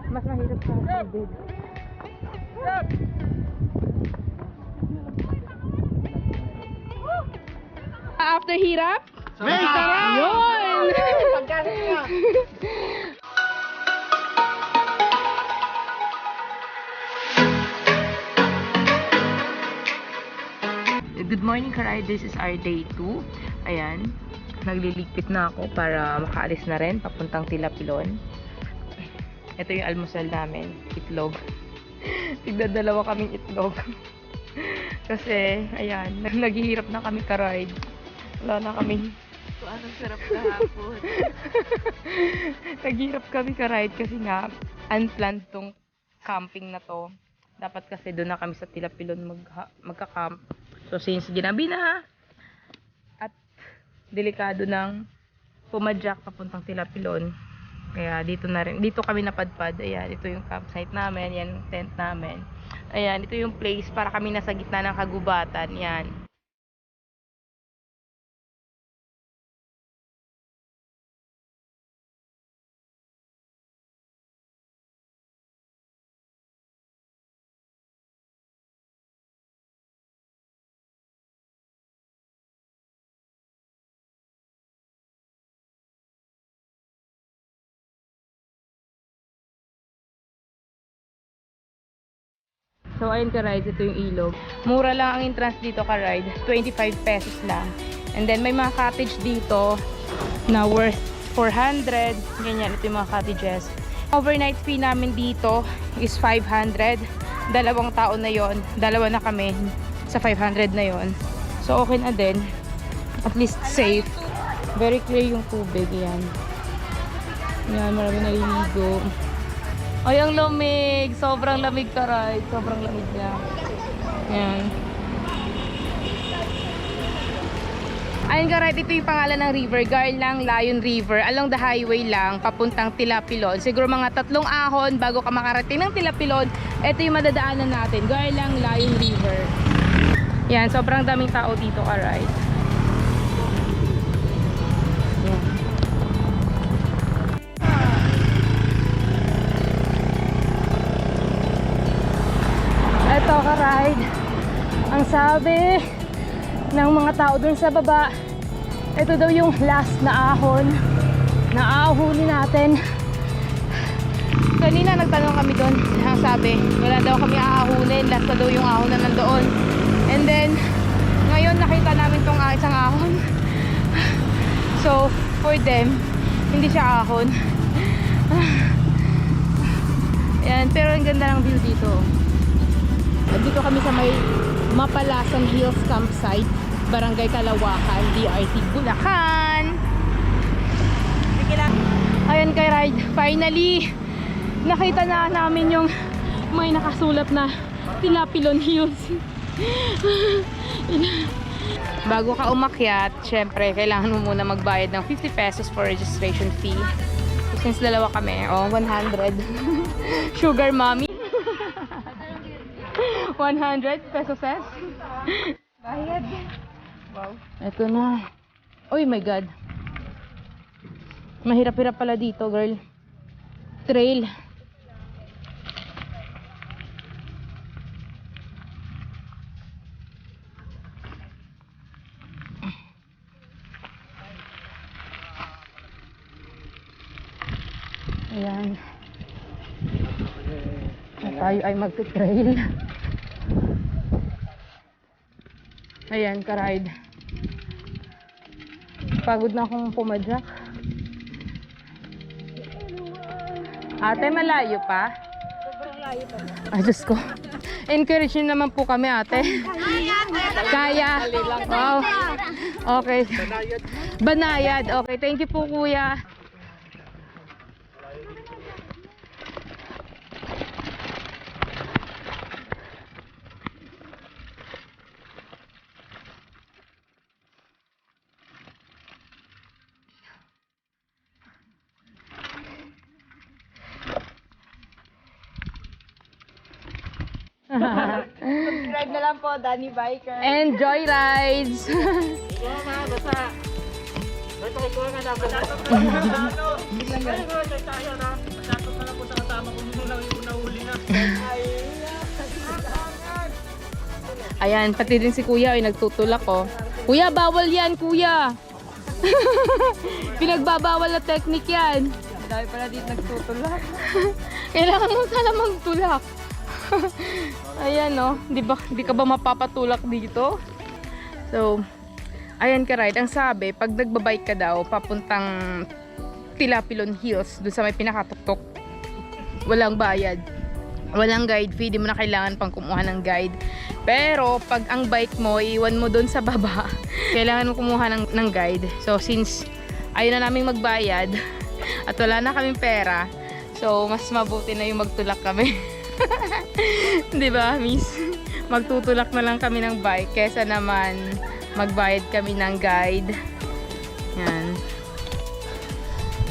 Mas mahirap sa tubig. After hirap? May sarap! Yun! Good morning, Karay. This is our day 2. Ayan. Nagliligpit na ako para makaalis na rin papuntang Tilapilon. Ito yung almusal namin. Itlog. Tigdadalawa kaming itlog. Kasi, ayan. Naghihirap na kami ka-ride. Wala na kami. So, anong sarap kahapon? Naghihirap kami ka-ride kasi nga, unplanned tong camping na to. Dapat kasi doon na kami sa Tilapilon magka-camp. So, since ginabi na, at delikado ng pumadyak papuntang Tilapilon, kaya dito na rin, dito kami napadpad. Ayan, ito yung campsite namin, yan yung tent namin. Ayan, ito yung place para kami nasa gitna ng kagubatan. Yan. So, ayun ka-ride, ito yung ilog. Mura lang ang entrance dito ka-ride. 25 pesos lang. And then, may mga cottage dito na worth 400. Ganyan, ito yung mga cottages. Overnight fee namin dito is 500. Dalawang tao na yon. Dalawa na kami sa 500 na yon. So, okay na din. At least safe. Very clear yung tubig. Yan. Yan, marami naliligo. Ay, ang lamig. Sobrang lamig ka, right? Sobrang lamig niya. Ayan. Ayun ka, right? Ito yung pangalan ng river. Garlang Lion River. Along the highway lang, papuntang Tilapilon. Siguro mga 3 ahon bago ka makarating ng Tilapilon. Ito yung madadaanan natin. Garlang Lion River. Yan, sobrang daming tao dito ka, right? Ito ka-ride, ang sabi ng mga tao dun sa baba, ito daw yung last na ahon na ahunin natin. Kanina nagtanong kami dun, ang sabi wala daw kami aahunin, last na daw yung ahon na nandoon. And then ngayon nakita namin tong isang ahon. So for them, hindi siya ahon. Yan, pero ang ganda ng view dito. Dito kami sa may Mapalasan Hills Campsite, Barangay Kalawakan, DRT Bulacan. Ayan kay ride, finally nakita na namin yung may nakasulat na Tilapilon Hills. Bago ka umakyat, syempre kailangan mo muna magbayad ng 50 pesos for registration fee. So, since dalawa kami, 100. Sugar mommy. 100 pesos. Bayad. Wow. Ito na. Oh my God. Mahirap-hirap pala dito, girl. Trail. Ayan. Tayo ay magte-trail. Ayan, ka-ride. Pagod na akong pumadyak. Ate, malayo pa? Sobrang layo pa. Ay, Diyos ko. Encourage nyo naman po kami, ate. Kaya. Wow. Okay. Banayad. Okay, thank you po, kuya. Subscribe na lang po, Danibiker. Enjoy rides! Ikaw na, basta. Ito Ayan, pati din si kuya ay nagtutulak oh. Kuya, bawal yan, kuya. Pinagbabawal na technique yan. Dahil pala dito nagtutulak. Kailangan mo sana magtulak. Ayan oh, di ka ba mapapatulak dito? So, ayan ka ride. Ang sabi, pag nagbabike ka daw, papuntang Tilapilon Hills, dun sa may pinakatuktok, walang bayad. Walang guide fee, di mo na kailangan pang kumuha ng guide. Pero, pag ang bike mo, iwan mo dun sa baba, kailangan mo kumuha ng guide. So, since ayaw na namin magbayad, at wala na kaming pera, so, mas mabuti na yung magtulak kami. Di ba, miss? Magtutulak na lang kami ng bike, kesa naman magbayad kami ng guide. Yan.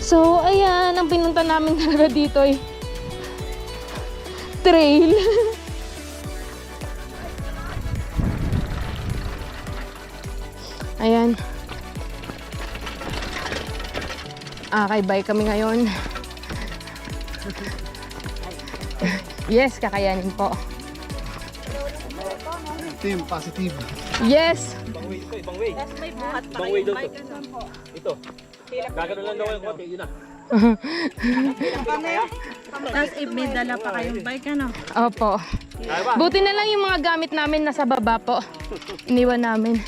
So, ayan, ang pinunta namin talaga dito ay trail. Ayan. Kay bike kami ngayon. Yes, kakayanin po. Team positive. Yes. Ibang way ito, ibang way. Tapos may buhat pa Ibang way kayo. daw to. Ito. Gagano lang daw yung konti, yun na. Tapos may dala pa kayong bike, ano? Opo. Kaya ba? Buti na lang yung mga gamit namin nasa baba po. Iniwan namin.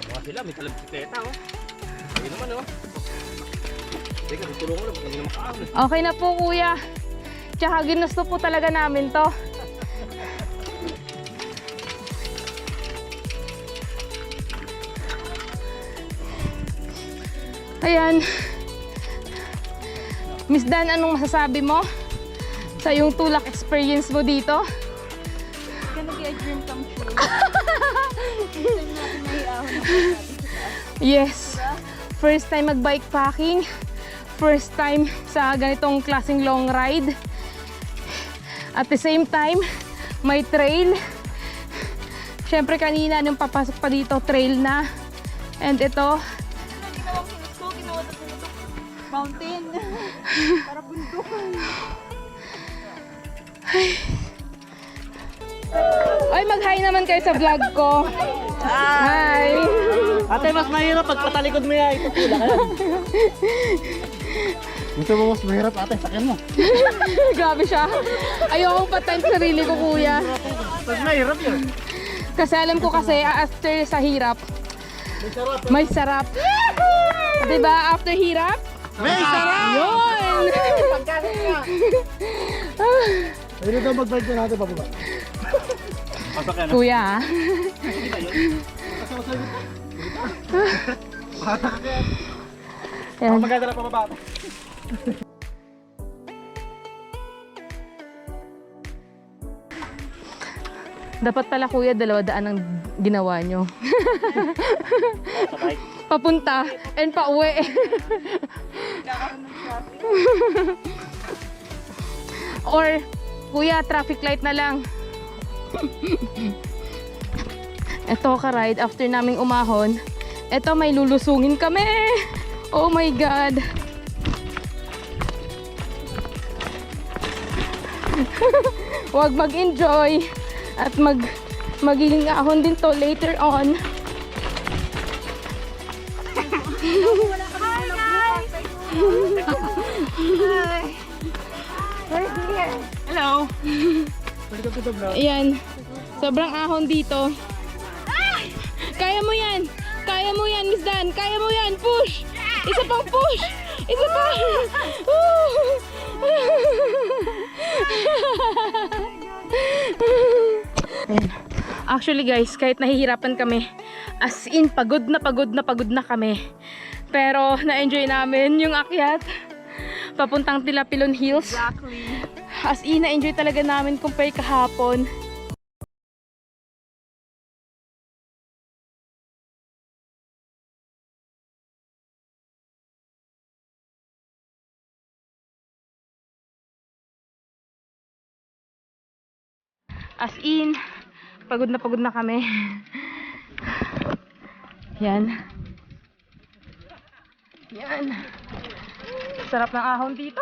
Mga sila, may talabisikleta, oh. Ayun naman, oh. Teka, tutulungan mo lang, hindi na makaahon, eh. Okay na po, kuya. Tsaka ginusto po talaga namin to. Ayan. Miss Dan, anong masasabi mo sa yung tulak experience mo dito? Gonna be a dream come true. Yes. First time mag-bike packing. First time sa ganitong klaseng long ride. At the same time, may trail. Siyempre kanina nung papasok pa dito, trail na. And ito, Mountain. Para bundukan. ay mag-hi naman kayo sa vlog ko. Hi! Ate, mas mahirap pag patalikod mo yan, itutulak ka yan. Gusto mo mas mahirap ate, sakyan mo. Grabe siya. Ayokong patayin sarili ko, kuya. Mas mahirap yun. Kasi alam ko kasi after sa hirap, may sarap. Diba? After hirap, May sarap! yun! Ayun daw mag-bike na natin pababa. Pasok yan, Kuya, ah. Bata ka kaya. Ayan. maganda na pababa. Dapat pala kuya, 200 ang ginawa nyo. Sakay. Papunta and pauwi. Or, kuya, traffic light na lang. Eto ka-ride, after naming umahon, eto may lulusungin kami. Oh my God. Huwag mag-enjoy at magiging ahon din to later on. Hi guys! Hi! We're here. Hello! Ayan. Sobrang ahon dito. Kaya mo yan! Kaya mo yan, Miss Dan! Kaya mo yan! Push! Isa pang push! Isa pa! Ayan. Actually guys, kahit nahihirapan kami, as in pagod na kami. Pero na-enjoy namin yung akyat papuntang Tilapilon Hills. Exactly. As in, na-enjoy talaga namin compare kahapon. As in, pagod na kami. Yan. Yan. Sarap ng ahon dito.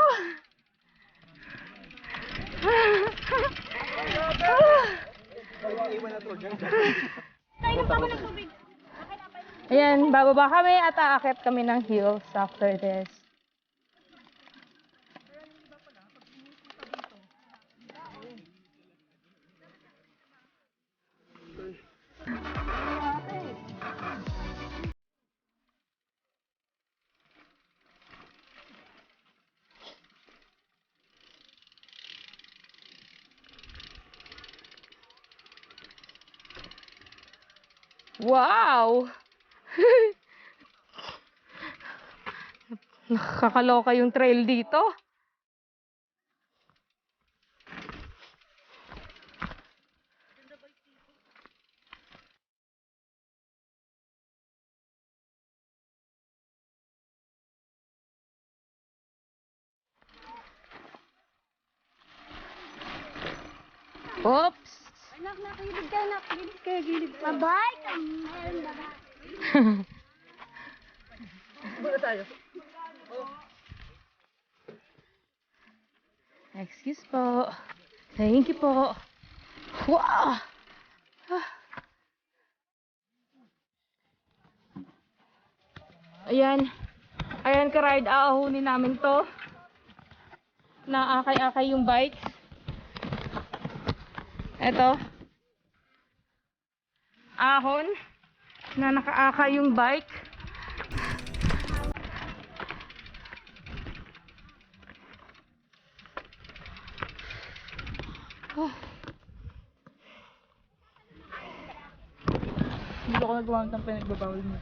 Ayan, bababa kami at aakyat kami ng hills after this. Wow! Nakakaloka yung trail dito. Oops! Anak, nakilid ka, nakilid ka, gilid ka. Babay! Meron babay. Excuse po. Thank you po. Wow! Ayan. Ayan ka-ride. Aahunin namin to. Naakay-akay yung bike. Eto. Ahon. Na nakaakay yung bike. Oh. Hindi ako nagawa ng pinagbabawal mo.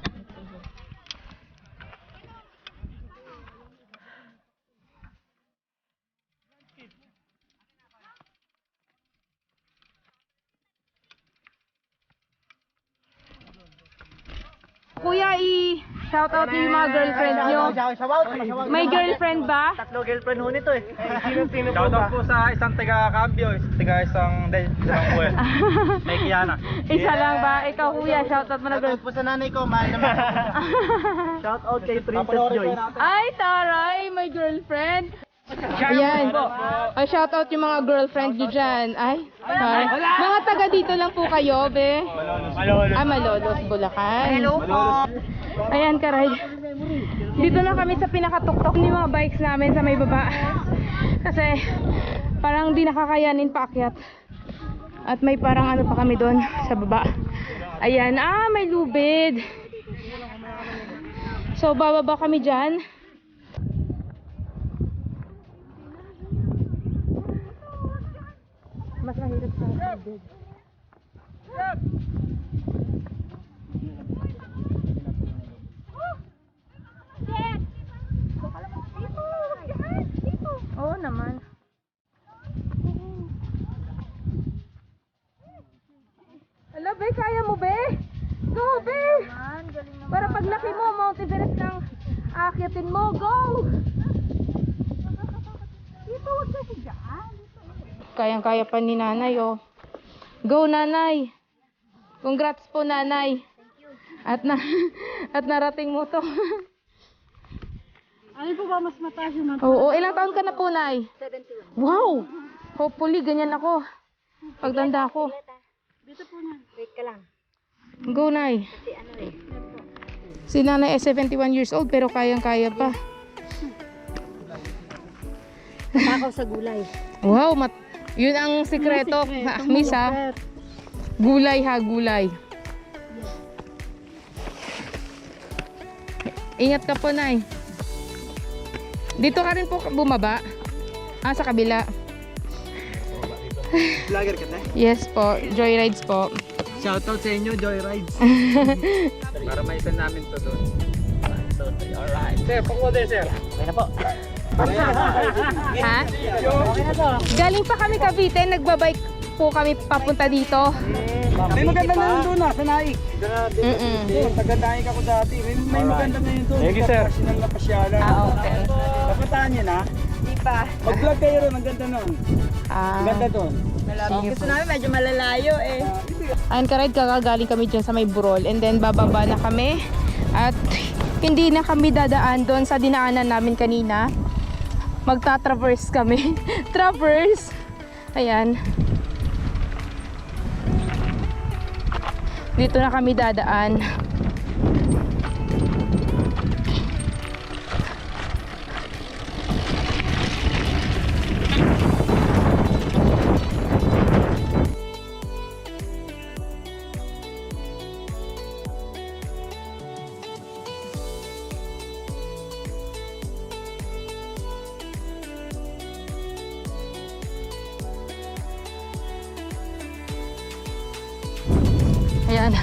Kuya, i-shout out niyo yung mga girlfriend nyo. May girlfriend ba? Tatlo girlfriend ho nito eh. Sino Shoutout po sa isang taga-cambio, isang puwet. May Kiana. Isa lang ba? Ikaw kuya, shout out mo na girlfriend. po sa nanay ko, mahal naman. Shout out kay Princess Joy. Ay, taray! May girlfriend! Ayan. Ay, shout out yung mga girlfriend nyo dyan. Ay, taray. Mga taga dito lang po kayo, be. Ah, Malolos, Bulacan. Hello po. Ayan, karay. Dito lang kami sa pinakatuktok ni mga bikes namin sa may baba. Kasi, parang di nakakayanin paakyat. At may parang ano pa kami doon sa baba. Ayan, may lubid. So, bababa kami dyan. Mas mahirap sa lubid. Oo naman. Ala, be, kaya mo, be? Go, be! Para paglaki mo, Mount Everest ng aakyatin mo. Go! Dito, wag kasi dyan. Kayang-kaya pa ni nanay, oh. Go, nanay! Congrats po, nanay. At narating mo to. Ano po ba mas mataas yung Oo, ilang taon ka na po, nay? 71. Wow! Hopefully, ganyan ako. Pagtanda ko. Dito po na. Wait ka lang. Go, nay. Kasi ano eh. Si nanay ay 71 years old, pero kayang-kaya pa. Takaw sa gulay. Wow, yun ang sikreto. Miss, ha? Gulay, ha? Gulay. Ingat ka po, nay. Dito ka rin po bumaba. Sa kabila. Vlogger ka na? Yes po, joyrides po. Shoutout sa inyo, Joyrides. Para maisan namin to doon. Alright. Sir, pang-order, sir. Okay na po. Ha? Galing pa kami Cavite, nagbabike po kami papunta dito. May maganda na yun doon sa Naik. Mm-mm. Taga-Naik ako dati. May maganda na yun doon. Thank you, sir. Personal na pasyalan. Okay. Napataan niyo na? Di pa. Mag-vlog kayo ron, ang ganda nun. Ang ganda doon. Gusto namin medyo malalayo eh. Hindi, Ayun ka-ride, kakagaling kami dyan sa may Burol. And then bababa na kami. At hindi na kami dadaan doon sa dinaanan namin kanina. Magta-traverse kami. Traverse! Ayan. Dito na kami dadaan. Ayan.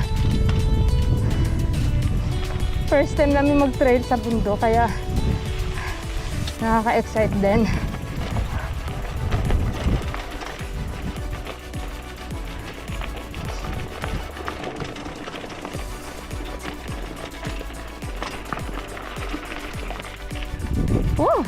First time namin mag-trail sa bundok, kaya nakaka-excite din. Woo!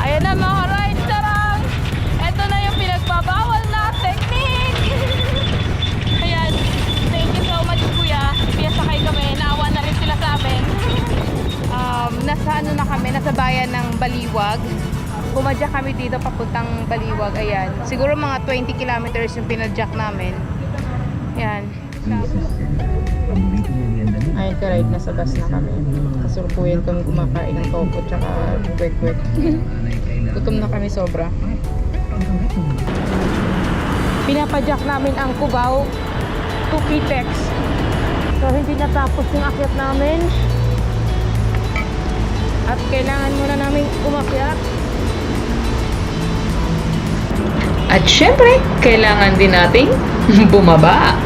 Ayan na mga ride, sarang! Ito na yung pinagbabawal na technique! Ayan, thank you so much kuya. Piyasakay kami, naawa na rin sila sa amin. Nasa ano na kami, nasa bayan ng Baliwag. Pumadyak kami dito papuntang Baliwag, ayan. Siguro mga 20 kilometers yung pinadyak namin. Ayan. Ayun ka-ride, nasa bus na kami. Kasurpuyan kami kumakain ng topo tsaka kwek-kwek. Gutom na kami sobra. Pinapadyak namin ang Cubao to Pitex. So hindi natapos yung akyat namin. At kailangan muna namin umakyat. At syempre, kailangan din nating bumaba.